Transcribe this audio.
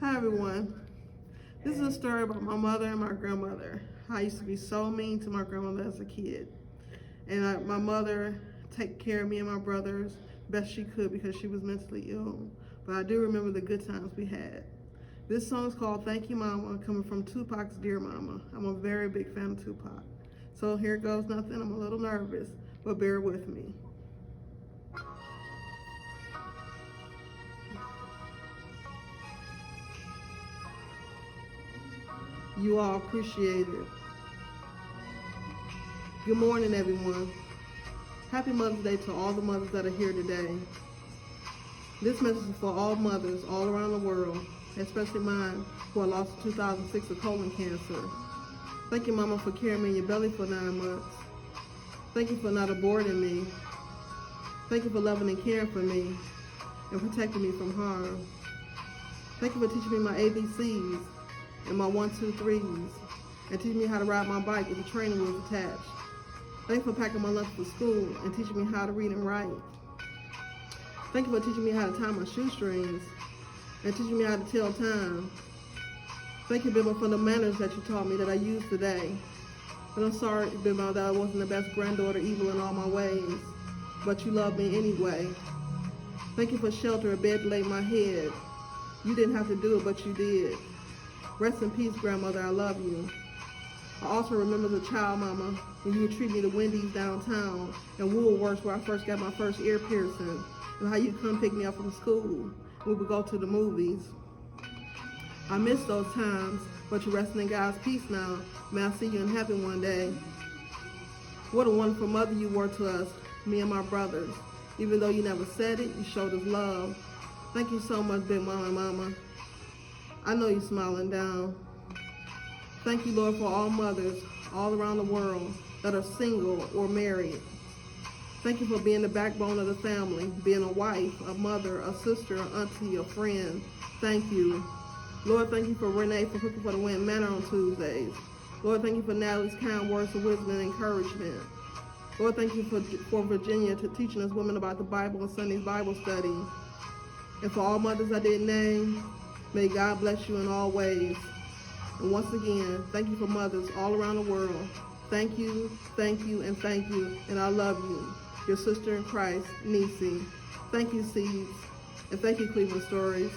Hi everyone. This is a story about my mother and my grandmother. I used to be so mean to my grandmother as a kid. And my mother took care of me and my brothers best she could because she was mentally ill. But I do remember the good times we had. This song is called Thank You Mama, coming from Tupac's Dear Mama. I'm a very big fan of Tupac. So here goes nothing. I'm a little nervous, but bear with me. You all appreciate it. Good morning, everyone. Happy Mother's Day to all the mothers that are here today. This message is for all mothers all around the world, especially mine, who I lost in 2006 to colon cancer. Thank you, Mama, for carrying me in your belly for 9 months. Thank you for not aborting me. Thank you for loving and caring for me and protecting me from harm. Thank you for teaching me my ABCs and my 1, 2, 3s and teaching me how to ride my bike with the training wheels attached. Thank you for packing my lunch for school and teaching me how to read and write. Thank you for teaching me how to tie my shoestrings and teaching me how to tell time. Thank you, Bimbo, for the manners that you taught me that I use today. But I'm sorry, Bimbo, that I wasn't the best granddaughter, evil in all my ways. But you love me anyway. Thank you for shelter, a bed to lay my head. You didn't have to do it, but you did. Rest in peace, grandmother, I love you. I also remember the child, Mama, when you would treat me to Wendy's downtown and Woolworths where I first got my first ear piercing, and how you'd come pick me up from school. We would go to the movies. I miss those times, but you're resting in God's peace now. May I see you in heaven one day. What a wonderful mother you were to us, me and my brothers. Even though you never said it, you showed us love. Thank you so much, Big Mama and Mama. I know you're smiling down. Thank you, Lord, for all mothers all around the world that are single or married. Thank you for being the backbone of the family, being a wife, a mother, a sister, an auntie, a friend. Thank you. Lord, thank you for Renee for cooking for the Wind Manor on Tuesdays. Lord, thank you for Natalie's kind words of wisdom and encouragement. Lord, thank you for Virginia to teaching us women about the Bible and Sunday's Bible study. And for all mothers I didn't name, may God bless you in all ways. And once again, thank you for mothers all around the world. Thank you, and thank you, and I love you. Your sister in Christ, Niecy. Thank you, Seeds, and thank you, Cleveland Stories.